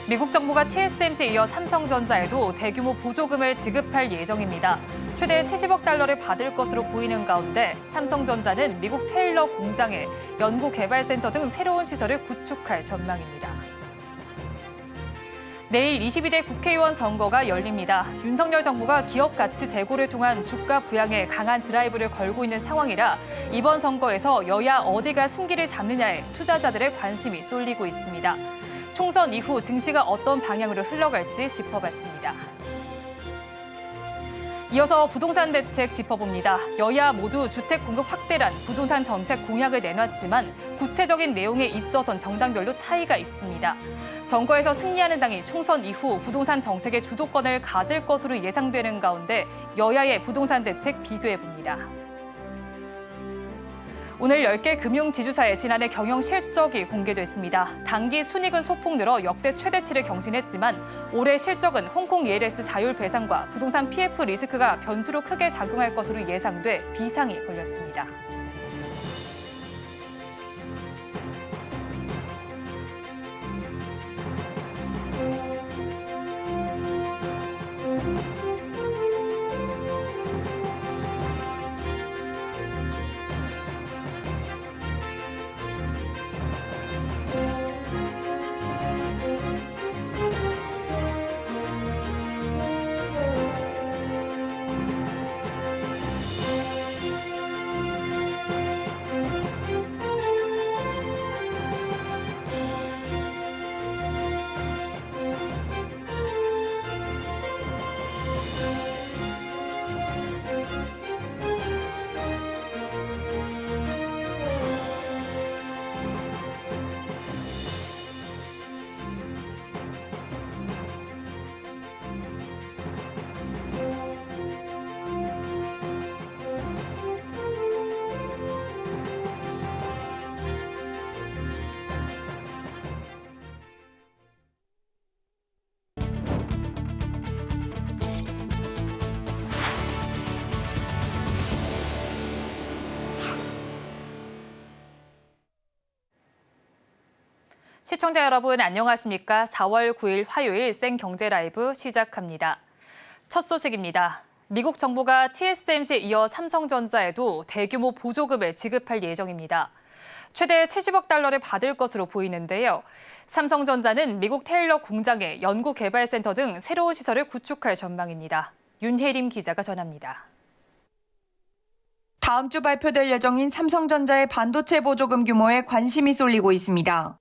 미국 정부가 TSMC에 이어 삼성전자에도 대규모 보조금을 지급할 예정입니다. 최대 70억 달러를 받을 것으로 보이는 가운데 삼성전자는 미국 테일러 공장에 연구개발센터 등 새로운 시설을 구축할 전망입니다. 내일 22대 국회의원 선거가 열립니다. 윤석열 정부가 기업 가치 제고를 통한 주가 부양에 강한 드라이브를 걸고 있는 상황이라 이번 선거에서 여야 어디가 승기를 잡느냐에 투자자들의 관심이 쏠리고 있습니다. 총선 이후 증시가 어떤 방향으로 흘러갈지 짚어봤습니다. 이어서 부동산 대책 짚어봅니다. 여야 모두 주택 공급 확대란 부동산 정책 공약을 내놨지만 구체적인 내용에 있어선 정당별로 차이가 있습니다. 선거에서 승리하는 당이 총선 이후 부동산 정책의 주도권을 가질 것으로 예상되는 가운데 여야의 부동산 대책 비교해봅니다. 오늘 10개 금융지주사의 지난해 경영 실적이 공개됐습니다. 당기 순이익은 소폭 늘어 역대 최대치를 경신했지만 올해 실적은 홍콩 ELS 자율 배상과 부동산 PF 리스크가 변수로 크게 작용할 것으로 예상돼 비상이 걸렸습니다. 시청자 여러분 안녕하십니까? 4월 9일 화요일 생경제 라이브 시작합니다. 첫 소식입니다. 미국 정부가 TSMC에 이어 삼성전자에도 대규모 보조금을 지급할 예정입니다. 최대 70억 달러를 받을 것으로 보이는데요. 삼성전자는 미국 테일러 공장에 연구개발센터 등 새로운 시설을 구축할 전망입니다. 윤혜림 기자가 전합니다. 다음 주 발표될 예정인 삼성전자의 반도체 보조금 규모에 관심이 쏠리고 있습니다.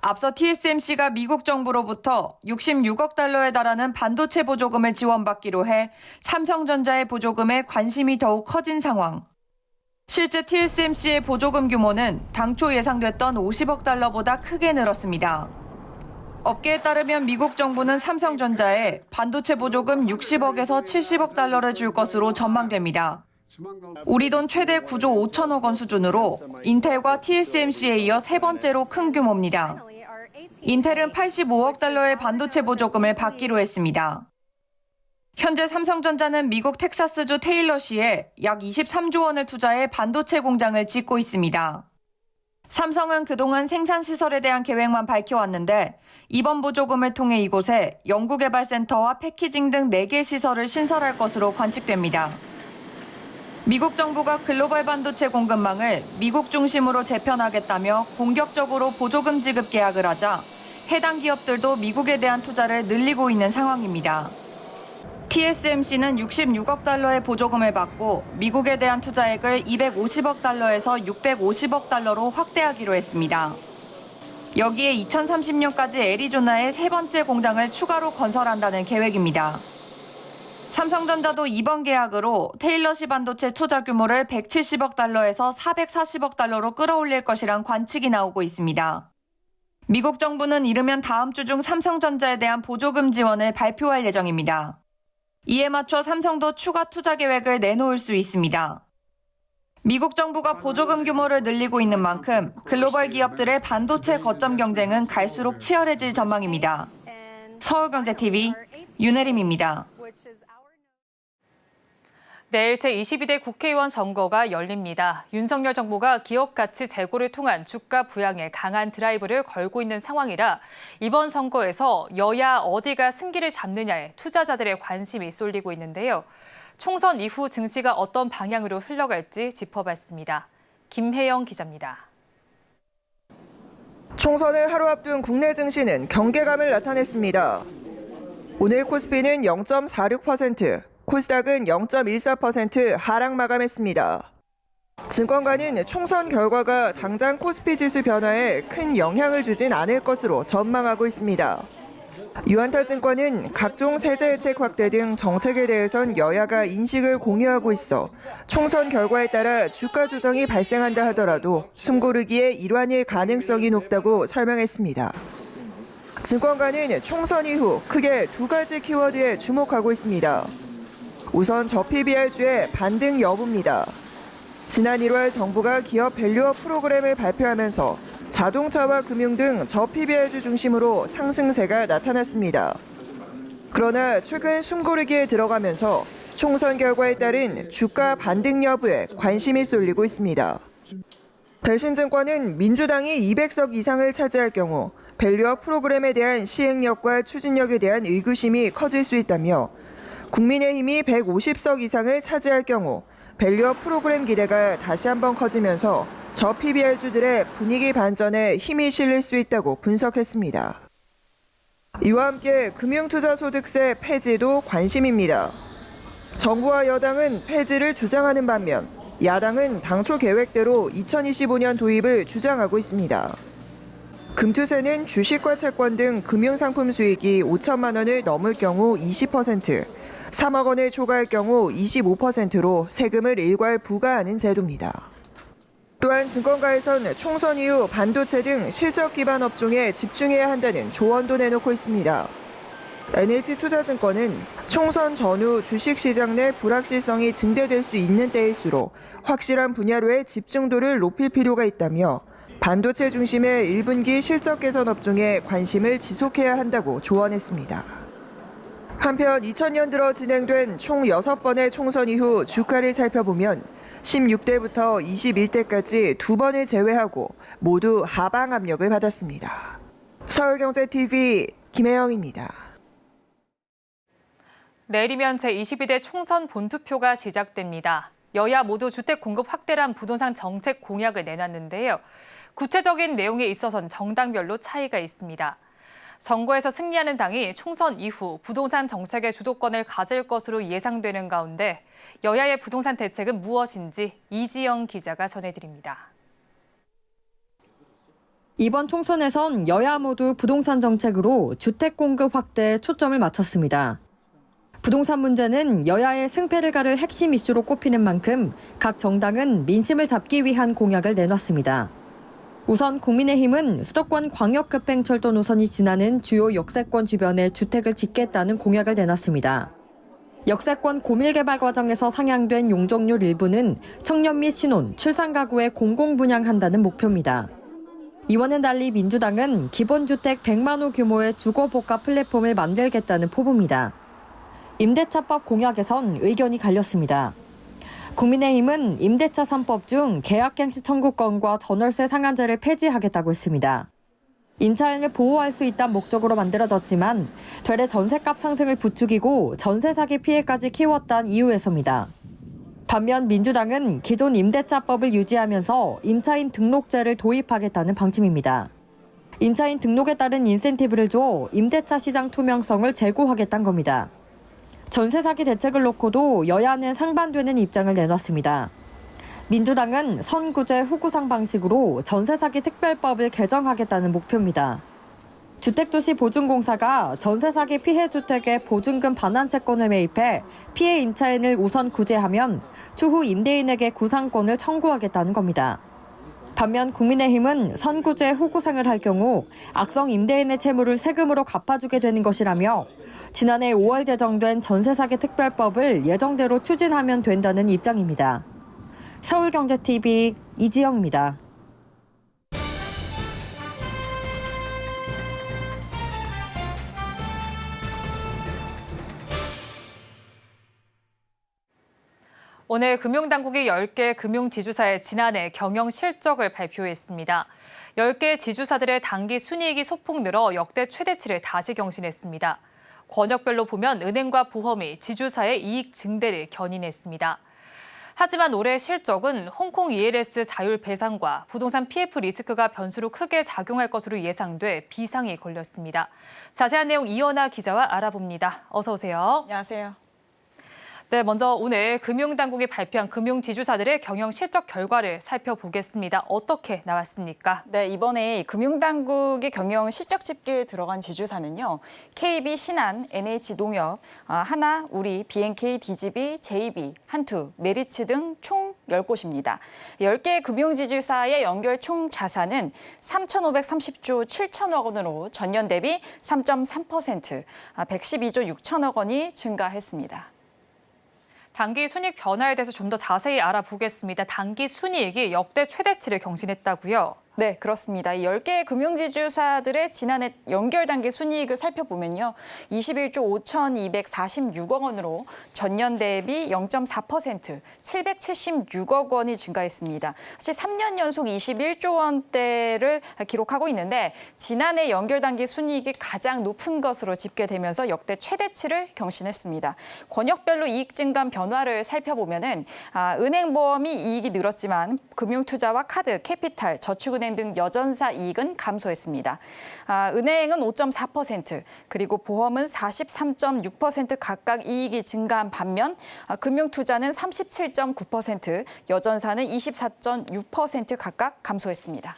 앞서 TSMC가 미국 정부로부터 66억 달러에 달하는 반도체 보조금을 지원받기로 해 삼성전자의 보조금에 관심이 더욱 커진 상황. 실제 TSMC의 보조금 규모는 당초 예상됐던 50억 달러보다 크게 늘었습니다. 업계에 따르면 미국 정부는 삼성전자에 반도체 보조금 60억에서 70억 달러를 줄 것으로 전망됩니다. 우리 돈 최대 9조 5천억 원 수준으로 인텔과 TSMC에 이어 세 번째로 큰 규모입니다. 인텔은 85억 달러의 반도체 보조금을 받기로 했습니다. 현재 삼성전자는 미국 텍사스주 테일러시에 약 23조 원을 투자해 반도체 공장을 짓고 있습니다. 삼성은 그동안 생산시설에 대한 계획만 밝혀왔는데 이번 보조금을 통해 이곳에 연구개발센터와 패키징 등 4개 시설을 신설할 것으로 관측됩니다. 미국 정부가 글로벌 반도체 공급망을 미국 중심으로 재편하겠다며 공격적으로 보조금 지급 계약을 하자 해당 기업들도 미국에 대한 투자를 늘리고 있는 상황입니다. TSMC는 66억 달러의 보조금을 받고 미국에 대한 투자액을 250억 달러에서 650억 달러로 확대하기로 했습니다. 여기에 2030년까지 애리조나에 세 번째 공장을 추가로 건설한다는 계획입니다. 삼성전자도 이번 계약으로 테일러시 반도체 투자 규모를 170억 달러에서 440억 달러로 끌어올릴 것이란 관측이 나오고 있습니다. 미국 정부는 이르면 다음 주 중 삼성전자에 대한 보조금 지원을 발표할 예정입니다. 이에 맞춰 삼성도 추가 투자 계획을 내놓을 수 있습니다. 미국 정부가 보조금 규모를 늘리고 있는 만큼 글로벌 기업들의 반도체 거점 경쟁은 갈수록 치열해질 전망입니다. 서울경제TV 윤혜림입니다. 내일 제22대 국회의원 선거가 열립니다. 윤석열 정부가 기업 가치 제고를 통한 주가 부양에 강한 드라이브를 걸고 있는 상황이라 이번 선거에서 여야 어디가 승기를 잡느냐에 투자자들의 관심이 쏠리고 있는데요. 총선 이후 증시가 어떤 방향으로 흘러갈지 짚어봤습니다. 김혜영 기자입니다. 총선을 하루 앞둔 국내 증시는 경계감을 나타냈습니다. 오늘 코스피는 0.46%, 코스닥은 0.14% 하락 마감했습니다. 증권가는 총선 결과가 당장 코스피 지수 변화에 큰 영향을 주진 않을 것으로 전망하고 있습니다. 유한타 증권은 각종 세제 혜택 확대 등 정책에 대해선 여야가 인식을 공유하고 있어 총선 결과에 따라 주가 조정이 발생한다 하더라도 숨고르기의 일환일 가능성이 높다고 설명했습니다. 증권가는 총선 이후 크게 두 가지 키워드에 주목하고 있습니다. 우선 저PBR주의 반등 여부입니다. 지난 1월 정부가 기업 밸류업 프로그램을 발표하면서 자동차와 금융 등 저PBR주 중심으로 상승세가 나타났습니다. 그러나 최근 숨고르기에 들어가면서 총선 결과에 따른 주가 반등 여부에 관심이 쏠리고 있습니다. 대신증권은 민주당이 200석 이상을 차지할 경우 밸류업 프로그램에 대한 시행력과 추진력에 대한 의구심이 커질 수 있다며 국민의힘이 150석 이상을 차지할 경우 밸류업 프로그램 기대가 다시 한번 커지면서 저PBR주들의 분위기 반전에 힘이 실릴 수 있다고 분석했습니다. 이와 함께 금융투자소득세 폐지도 관심입니다. 정부와 여당은 폐지를 주장하는 반면 야당은 당초 계획대로 2025년 도입을 주장하고 있습니다. 금투세는 주식과 채권 등 금융상품 수익이 5천만 원을 넘을 경우 20%, 3억 원을 초과할 경우 25%로 세금을 일괄 부과하는 제도입니다. 또한 증권가에선 총선 이후 반도체 등 실적 기반 업종에 집중해야 한다는 조언도 내놓고 있습니다. NH투자증권은 총선 전후 주식시장 내 불확실성이 증대될 수 있는 때일수록 확실한 분야로의 집중도를 높일 필요가 있다며 반도체 중심의 1분기 실적 개선 업종에 관심을 지속해야 한다고 조언했습니다. 한편 2000년 들어 진행된 총 6번의 총선 이후 주가를 살펴보면 16대부터 21대까지 2번을 제외하고 모두 하방 압력을 받았습니다. 서울경제TV 김혜영입니다. 내일이면 제22대 총선 본투표가 시작됩니다. 여야 모두 주택 공급 확대란 부동산 정책 공약을 내놨는데요. 구체적인 내용에 있어서는 정당별로 차이가 있습니다. 선거에서 승리하는 당이 총선 이후 부동산 정책의 주도권을 가질 것으로 예상되는 가운데 여야의 부동산 대책은 무엇인지 이지영 기자가 전해드립니다. 이번 총선에선 여야 모두 부동산 정책으로 주택 공급 확대에 초점을 맞췄습니다. 부동산 문제는 여야의 승패를 가를 핵심 이슈로 꼽히는 만큼 각 정당은 민심을 잡기 위한 공약을 내놨습니다. 우선 국민의힘은 수도권 광역급행철도 노선이 지나는 주요 역세권 주변에 주택을 짓겠다는 공약을 내놨습니다. 역세권 고밀개발 과정에서 상향된 용적률 일부는 청년 및 신혼, 출산 가구에 공공분양한다는 목표입니다. 이와는 달리 민주당은 기본주택 100만 호 규모의 주거복합 플랫폼을 만들겠다는 포부입니다. 임대차법 공약에선 의견이 갈렸습니다. 국민의힘은 임대차 3법 중 계약갱시 청구권과 전월세 상한제를 폐지하겠다고 했습니다. 임차인을 보호할 수 있다는 목적으로 만들어졌지만 되레 전셋값 상승을 부추기고 전세 사기 피해까지 키웠다는 이유에서입니다. 반면 민주당은 기존 임대차법을 유지하면서 임차인 등록제를 도입하겠다는 방침입니다. 임차인 등록에 따른 인센티브를 줘 임대차 시장 투명성을 제고하겠다는 겁니다. 전세 사기 대책을 놓고도 여야는 상반되는 입장을 내놨습니다. 민주당은 선구제 후구상 방식으로 전세 사기 특별법을 개정하겠다는 목표입니다. 주택도시보증공사가 전세 사기 피해 주택에 보증금 반환 채권을 매입해 피해 임차인을 우선 구제하면 추후 임대인에게 구상권을 청구하겠다는 겁니다. 반면 국민의힘은 선구제 후구상을 할 경우 악성 임대인의 채무를 세금으로 갚아주게 되는 것이라며 지난해 5월 제정된 전세사기 특별법을 예정대로 추진하면 된다는 입장입니다. 서울경제TV 이지영입니다. 오늘 금융당국이 10개 금융지주사의 지난해 경영 실적을 발표했습니다. 10개 지주사들의 당기 순이익이 소폭 늘어 역대 최대치를 다시 경신했습니다. 권역별로 보면 은행과 보험이 지주사의 이익 증대를 견인했습니다. 하지만 올해 실적은 홍콩 ELS 자율 배상과 부동산 PF 리스크가 변수로 크게 작용할 것으로 예상돼 비상이 걸렸습니다. 자세한 내용 이연아 기자와 알아봅니다. 어서 오세요. 안녕하세요. 네, 먼저 오늘 금융당국이 발표한 금융지주사들의 경영 실적 결과를 살펴보겠습니다. 어떻게 나왔습니까? 네, 이번에 금융당국의 경영 실적 집계에 들어간 지주사는요. KB 신한, NH농협, 하나, 우리, BNK, DGB, JB, 한투, 메리츠 등 총 10곳입니다. 10개 금융지주사의 연결 총 자산은 3,530조 7천억 원으로 전년 대비 3.3%, 112조 6천억 원이 증가했습니다. 단기 순이익 변화에 대해서 좀 더 자세히 알아보겠습니다. 단기 순이익이 역대 최대치를 경신했다고요? 네, 그렇습니다. 이 10개 금융지주사들의 지난해 연결 단기 순이익을 살펴보면요. 21조 5,246억 원으로 전년 대비 0.4%, 776억 원이 증가했습니다. 사실 3년 연속 21조 원대를 기록하고 있는데 지난해 연결 단기 순이익이 가장 높은 것으로 집계되면서 역대 최대치를 경신했습니다. 권역별로 이익 증감 변화를 살펴보면은 은행보험이 이익이 늘었지만 금융투자와 카드, 캐피탈, 저축은행 등 여전사 이익은 감소했습니다. 은행은 5.4%, 그리고 보험은 43.6% 각각 이익이 증가한 반면 금융투자는 37.9%, 여전사는 24.6% 각각 감소했습니다.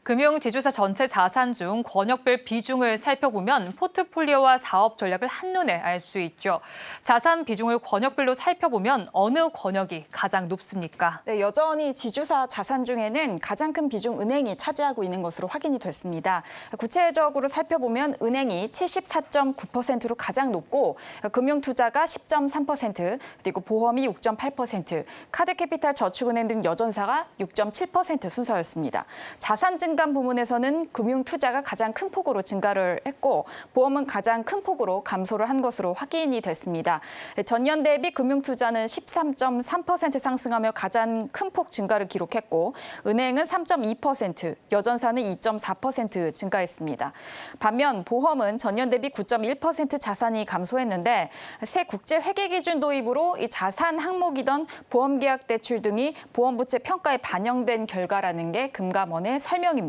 금융지주사 전체 자산 중 권역별 비중을 살펴보면 포트폴리오와 사업 전략을 한눈에 알 수 있죠. 자산 비중을 권역별로 살펴보면 어느 권역이 가장 높습니까? 네, 여전히 지주사 자산 중에는 가장 큰 비중 은행이 차지하고 있는 것으로 확인이 됐습니다. 구체적으로 살펴보면 은행이 74.9%로 가장 높고 금융투자가 10.3%, 그리고 보험이 6.8%, 카드캐피탈 저축은행 등 여전사가 6.7% 순서였습니다. 자산 증감 부문에서는 금융투자가 가장 큰 폭으로 증가를 했고 보험은 가장 큰 폭으로 감소를 한 것으로 확인이 됐습니다. 전년 대비 금융투자는 13.3% 상승하며 가장 큰 폭 증가를 기록했고 은행은 3.2%, 여전사는 2.4% 증가했습니다. 반면 보험은 전년 대비 9.1% 자산이 감소했는데 새 국제 회계 기준 도입으로 이 자산 항목이던 보험계약 대출 등이 보험부채 평가에 반영된 결과라는 게 금감원의 설명입니다.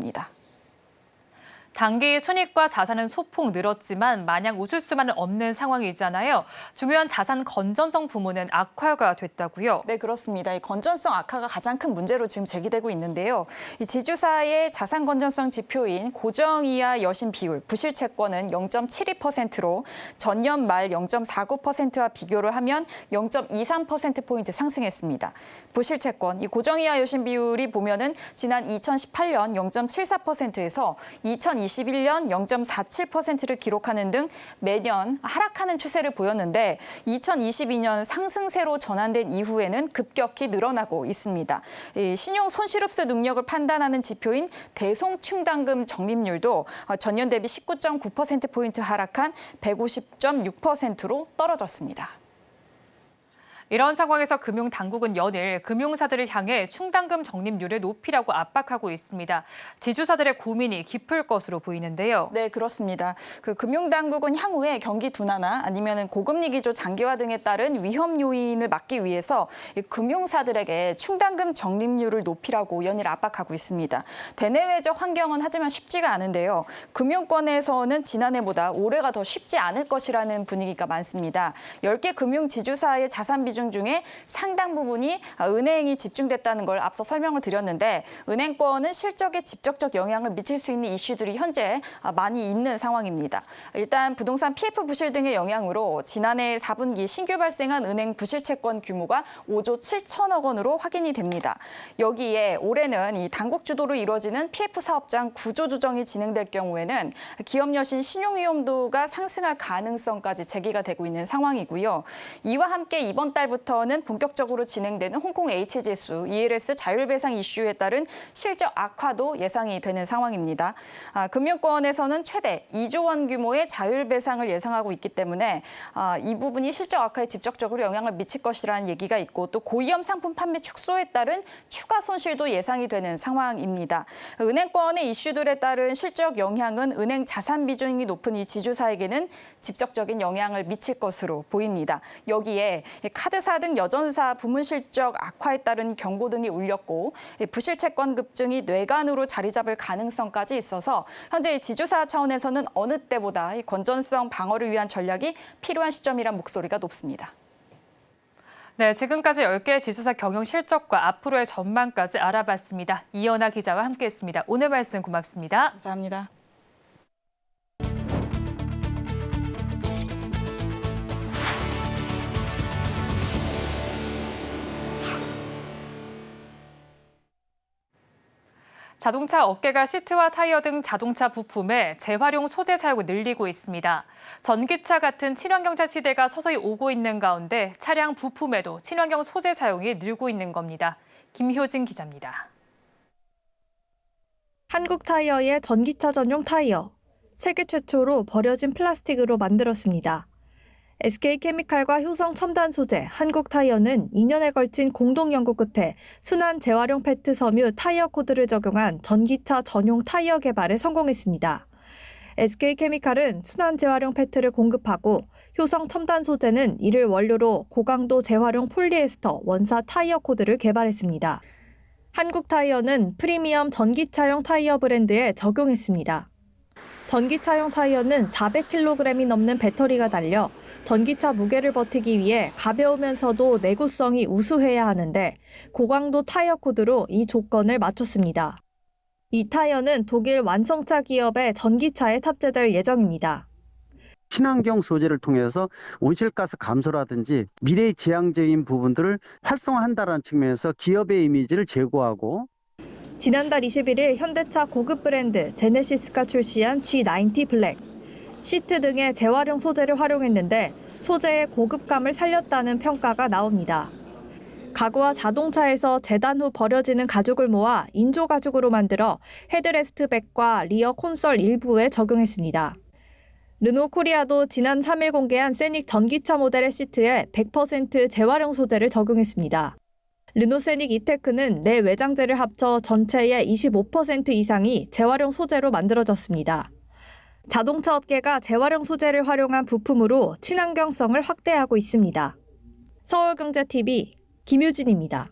단기 순이익과 자산은 소폭 늘었지만 마냥 웃을 수만은 없는 상황이잖아요. 중요한 자산 건전성 부문은 악화가 됐다고요? 네, 그렇습니다. 이 건전성 악화가 가장 큰 문제로 지금 제기되고 있는데요. 이 지주사의 자산 건전성 지표인 고정이하 여신 비율, 부실채권은 0.72%로 전년 말 0.49%와 비교를 하면 0.23%포인트 상승했습니다. 부실채권, 이 고정이하 여신 비율이 보면은 지난 2018년 0.74%에서 2021년 0.47%를 기록하는 등 매년 하락하는 추세를 보였는데 2022년 상승세로 전환된 이후에는 급격히 늘어나고 있습니다. 신용 손실 흡수 능력을 판단하는 지표인 대손충당금 적립률도 전년 대비 19.9%포인트 하락한 150.6%로 떨어졌습니다. 이런 상황에서 금융당국은 연일 금융사들을 향해 충당금 적립률을 높이라고 압박하고 있습니다. 지주사들의 고민이 깊을 것으로 보이는데요. 네, 그렇습니다. 금융당국은 향후에 경기 둔화나 아니면 고금리 기조 장기화 등에 따른 위험 요인을 막기 위해서 금융사들에게 충당금 적립률을 높이라고 연일 압박하고 있습니다. 대내외적 환경은 하지만 쉽지가 않은데요. 금융권에서는 지난해보다 올해가 더 쉽지 않을 것이라는 분위기가 많습니다. 10개 금융지주사의 자산 비중 중에 상당 부분이 은행이 집중됐다는 걸 앞서 설명을 드렸는데 은행권은 실적에 직접적 영향을 미칠 수 있는 이슈들이 현재 많이 있는 상황입니다. 일단 부동산 PF 부실 등의 영향으로 지난해 4분기 신규 발생한 은행 부실채권 규모가 5조 7천억 원으로 확인이 됩니다. 여기에 올해는 이 당국 주도로 이루어지는 PF 사업장 구조 조정이 진행될 경우에는 기업 여신 신용 위험도가 상승할 가능성까지 제기가 되고 있는 상황이고요. 이와 함께 이번 달 달부터는 본격적으로 진행되는 홍콩 H지수, ELS 자율배상 이슈에 따른 실적 악화도 예상이 되는 상황입니다. 금융권에서는 최대 2조 원 규모의 자율배상을 예상하고 있기 때문에 이 부분이 실적 악화에 직접적으로 영향을 미칠 것이라는 얘기가 있고 또 고위험 상품 판매 축소에 따른 추가 손실도 예상이 되는 상황입니다. 은행권의 이슈들에 따른 실적 영향은 은행 자산 비중이 높은 이 지주사에게는 직접적인 영향을 미칠 것으로 보입니다. 여기에 카드사 등 여전사 부문 실적 악화에 따른 경고 등이 울렸고 부실 채권 급증이 뇌관으로 자리 잡을 가능성까지 있어서 현재 지주사 차원에서는 어느 때보다 이 건전성 방어를 위한 전략이 필요한 시점이란 목소리가 높습니다. 네, 지금까지 10개 지주사 경영 실적과 앞으로의 전망까지 알아봤습니다. 이연아 기자와 함께했습니다. 오늘 말씀 고맙습니다. 감사합니다. 자동차 업계가 시트와 타이어 등 자동차 부품의 재활용 소재 사용을 늘리고 있습니다. 전기차 같은 친환경차 시대가 서서히 오고 있는 가운데 차량 부품에도 친환경 소재 사용이 늘고 있는 겁니다. 김효진 기자입니다. 한국 타이어의 전기차 전용 타이어, 세계 최초로 버려진 플라스틱으로 만들었습니다. SK케미칼과 효성 첨단 소재, 한국 타이어는 2년에 걸친 공동 연구 끝에 순환 재활용 페트 섬유 타이어 코드를 적용한 전기차 전용 타이어 개발에 성공했습니다. SK케미칼은 순환 재활용 페트를 공급하고 효성 첨단 소재는 이를 원료로 고강도 재활용 폴리에스터 원사 타이어 코드를 개발했습니다. 한국 타이어는 프리미엄 전기차용 타이어 브랜드에 적용했습니다. 전기차용 타이어는 400kg이 넘는 배터리가 달려 전기차 무게를 버티기 위해 가벼우면서도 내구성이 우수해야 하는데 고강도 타이어 코드로 이 조건을 맞췄습니다. 이 타이어는 독일 완성차 기업의 전기차에 탑재될 예정입니다. 친환경 소재를 통해서 온실가스 감소라든지 미래의 지향적인 부분들을 활성화한다는 측면에서 기업의 이미지를 제고하고 지난달 21일 현대차 고급 브랜드 제네시스가 출시한 G90 블랙. 시트 등의 재활용 소재를 활용했는데 소재의 고급감을 살렸다는 평가가 나옵니다. 가구와 자동차에서 재단 후 버려지는 가죽을 모아 인조 가죽으로 만들어 헤드레스트 백과 리어 콘솔 일부에 적용했습니다. 르노 코리아도 지난 3일 공개한 세닉 전기차 모델의 시트에 100% 재활용 소재를 적용했습니다. 르노 세닉 이테크는 내 외장재를 합쳐 전체의 25% 이상이 재활용 소재로 만들어졌습니다. 자동차 업계가 재활용 소재를 활용한 부품으로 친환경성을 확대하고 있습니다. 서울경제TV 김유진입니다.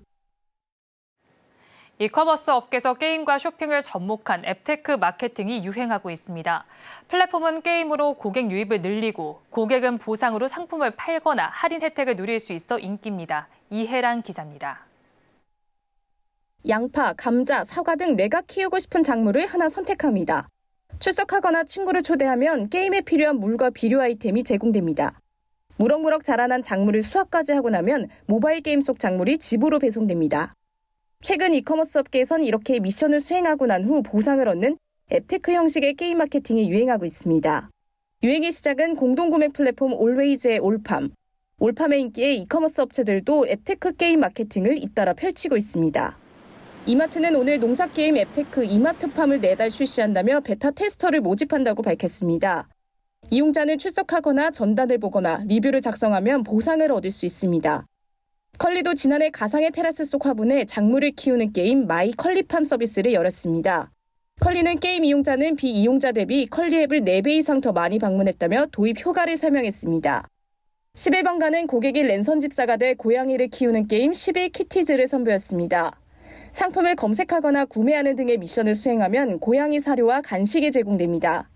이커머스 업계에서 게임과 쇼핑을 접목한 앱테크 마케팅이 유행하고 있습니다. 플랫폼은 게임으로 고객 유입을 늘리고 고객은 보상으로 상품을 팔거나 할인 혜택을 누릴 수 있어 인기입니다. 이혜란 기자입니다. 양파, 감자, 사과 등 내가 키우고 싶은 작물을 하나 선택합니다. 출석하거나 친구를 초대하면 게임에 필요한 물과 비료 아이템이 제공됩니다. 무럭무럭 자라난 작물을 수확까지 하고 나면 모바일 게임 속 작물이 집으로 배송됩니다. 최근 이커머스 업계에선 이렇게 미션을 수행하고 난 후 보상을 얻는 앱테크 형식의 게임 마케팅이 유행하고 있습니다. 유행의 시작은 공동구매 플랫폼 올웨이즈의 올팜. 올팜의 인기에 이커머스 업체들도 앱테크 게임 마케팅을 잇따라 펼치고 있습니다. 이마트는 오늘 농사게임 앱테크 이마트팜을 4달 출시한다며 베타 테스터를 모집한다고 밝혔습니다. 이용자는 출석하거나 전단을 보거나 리뷰를 작성하면 보상을 얻을 수 있습니다. 컬리도 지난해 가상의 테라스 속 화분에 작물을 키우는 게임 마이 컬리팜 서비스를 열었습니다. 컬리는 게임 이용자는 비이용자 대비 컬리 앱을 4배 이상 더 많이 방문했다며 도입 효과를 설명했습니다. 11번가는 고객이 랜선 집사가 돼 고양이를 키우는 게임 11 키티즈를 선보였습니다. 상품을 검색하거나 구매하는 등의 미션을 수행하면 고양이 사료와 간식이 제공됩니다.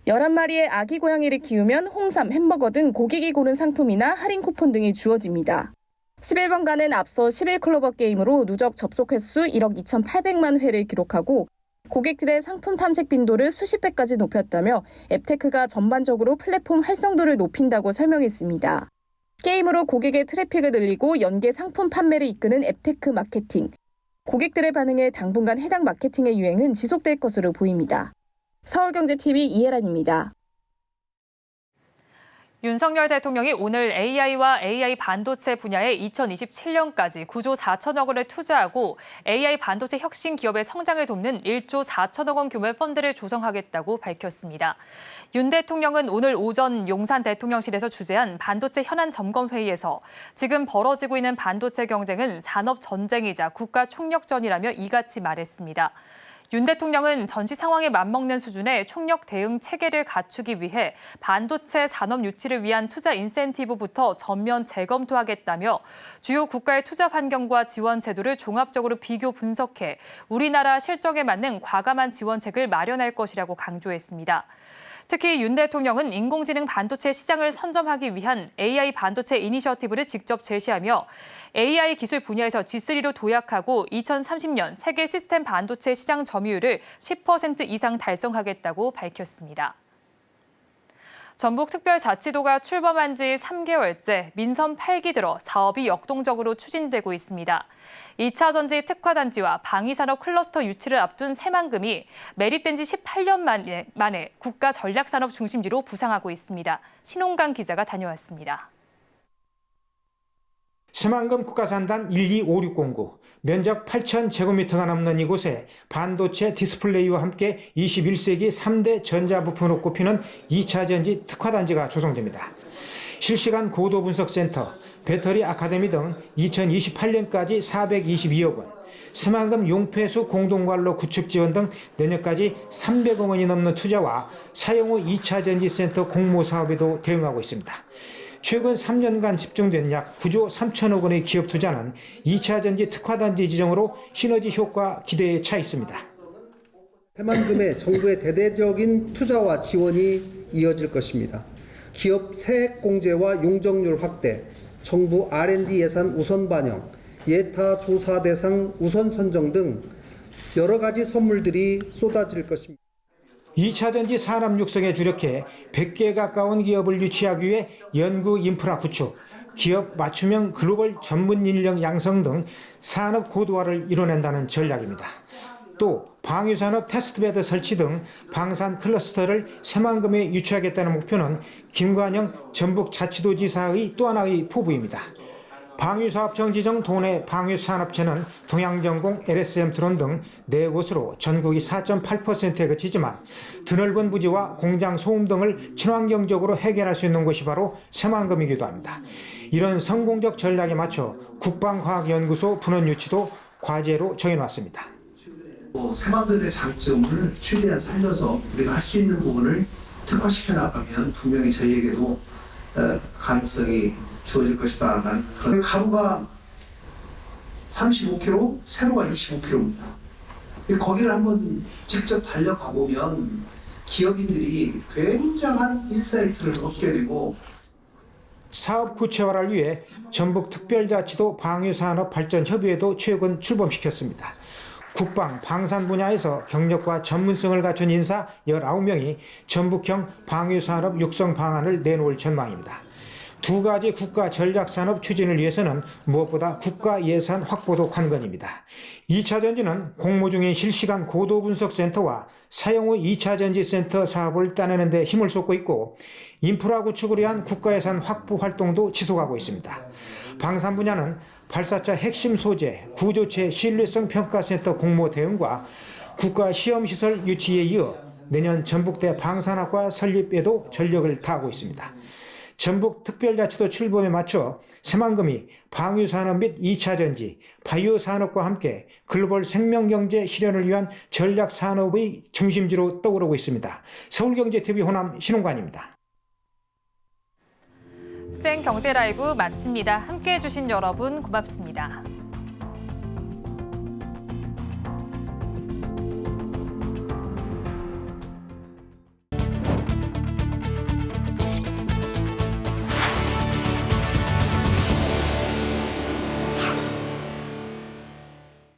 11마리의 아기 고양이를 키우면 홍삼, 햄버거 등 고객이 고른 상품이나 할인 쿠폰 등이 주어집니다. 11번가는 앞서 11클로버 게임으로 누적 접속 횟수 1억 2,800만 회를 기록하고 고객들의 상품 탐색 빈도를 수십 배까지 높였다며 앱테크가 전반적으로 플랫폼 활성도를 높인다고 설명했습니다. 게임으로 고객의 트래픽을 늘리고 연계 상품 판매를 이끄는 앱테크 마케팅. 고객들의 반응에 당분간 해당 마케팅의 유행은 지속될 것으로 보입니다. 서울경제TV 이혜란입니다. 윤석열 대통령이 오늘 AI와 AI 반도체 분야에 2027년까지 9조 4천억 원을 투자하고 AI 반도체 혁신 기업의 성장을 돕는 1조 4천억 원 규모의 펀드를 조성하겠다고 밝혔습니다. 윤 대통령은 오늘 오전 용산 대통령실에서 주재한 반도체 현안 점검 회의에서 지금 벌어지고 있는 반도체 경쟁은 산업 전쟁이자 국가 총력전이라며 이같이 말했습니다. 윤 대통령은 전시 상황에 맞먹는 수준의 총력 대응 체계를 갖추기 위해 반도체 산업 유치를 위한 투자 인센티브부터 전면 재검토하겠다며 주요 국가의 투자 환경과 지원 제도를 종합적으로 비교 분석해 우리나라 실적에 맞는 과감한 지원책을 마련할 것이라고 강조했습니다. 특히 윤 대통령은 인공지능 반도체 시장을 선점하기 위한 AI 반도체 이니셔티브를 직접 제시하며 AI 기술 분야에서 G3로 도약하고 2030년 세계 시스템 반도체 시장 점유율을 10% 이상 달성하겠다고 밝혔습니다. 전북특별자치도가 출범한 지 3개월째 민선 8기 들어 사업이 역동적으로 추진되고 있습니다. 2차 전지 특화단지와 방위산업 클러스터 유치를 앞둔 새만금이 매립된 지 18년 만에 국가 전략산업 중심지로 부상하고 있습니다. 신홍강 기자가 다녀왔습니다. 새만금 국가산단 125609, 면적 8,000제곱미터가 넘는 이곳에 반도체 디스플레이와 함께 21세기 3대 전자부품으로 꼽히는 2차 전지 특화단지가 조성됩니다. 실시간 고도분석센터, 배터리 아카데미 등 2028년까지 422억 원, 새만금 용폐수 공동관로 구축 지원 등 내년까지 300억 원이 넘는 투자와 사용 후 2차 전지센터 공모 사업에도 대응하고 있습니다. 최근 3년간 집중된 약 9조 3천억 원의 기업 투자는 2차 전지 특화단지 지정으로 시너지 효과 기대에 차 있습니다. 새만금의 정부의 대대적인 투자와 지원이 이어질 것입니다. 기업 세액 공제와 용적률 확대, 정부 R&D 예산 우선 반영, 예타 조사 대상 우선 선정 등 여러 가지 선물들이 쏟아질 것입니다. 2차 전지 산업 육성에 주력해 100개 가까운 기업을 유치하기 위해 연구 인프라 구축, 기업 맞춤형 글로벌 전문 인력 양성 등 산업 고도화를 이뤄낸다는 전략입니다. 또 방위산업 테스트베드 설치 등 방산 클러스터를 새만금에 유치하겠다는 목표는 김관영 전북자치도지사의 또 하나의 포부입니다. 방위사업청 지정 도내 방위산업체는 동양전공, LSM 드론 등 4곳으로 전국이 4.8%에 그치지만 드넓은 부지와 공장 소음 등을 친환경적으로 해결할 수 있는 곳이 바로 새만금이기도 합니다. 이런 성공적 전략에 맞춰 국방과학연구소 분원 유치도 과제로 정해놨습니다. 새만금의 장점을 최대한 살려서 우리가 할 수 있는 부분을 특화시켜 나가면 분명히 저희에게도 가능성이 주어질 것이다. 그런 가로가 35km, 세로가 25km입니다. 거기를 한번 직접 달려가 보면 기업인들이 굉장한 인사이트를 얻게 되고 사업 구체화를 위해 전북특별자치도 방위산업발전협의회도 최근 출범시켰습니다. 국방, 방산 분야에서 경력과 전문성을 갖춘 인사 19명이 전북형 방위산업 육성 방안을 내놓을 전망입니다. 두 가지 국가 전략산업 추진을 위해서는 무엇보다 국가 예산 확보도 관건입니다. 2차 전지는 공모 중인 실시간 고도분석센터와 사용 후 2차 전지센터 사업을 따내는 데 힘을 쏟고 있고 인프라 구축을 위한 국가 예산 확보 활동도 지속하고 있습니다. 방산 분야는 발사차 핵심 소재, 구조체 신뢰성 평가센터 공모 대응과 국가 시험시설 유치에 이어 내년 전북대 방산학과 설립에도 전력을 다하고 있습니다. 전북특별자치도 출범에 맞춰 새만금이 방위산업 및 2차 전지, 바이오 산업과 함께 글로벌 생명경제 실현을 위한 전략산업의 중심지로 떠오르고 있습니다. 서울경제TV 호남 신홍관입니다. 생경제라이브 마칩니다. 함께해 주신 여러분 고맙습니다.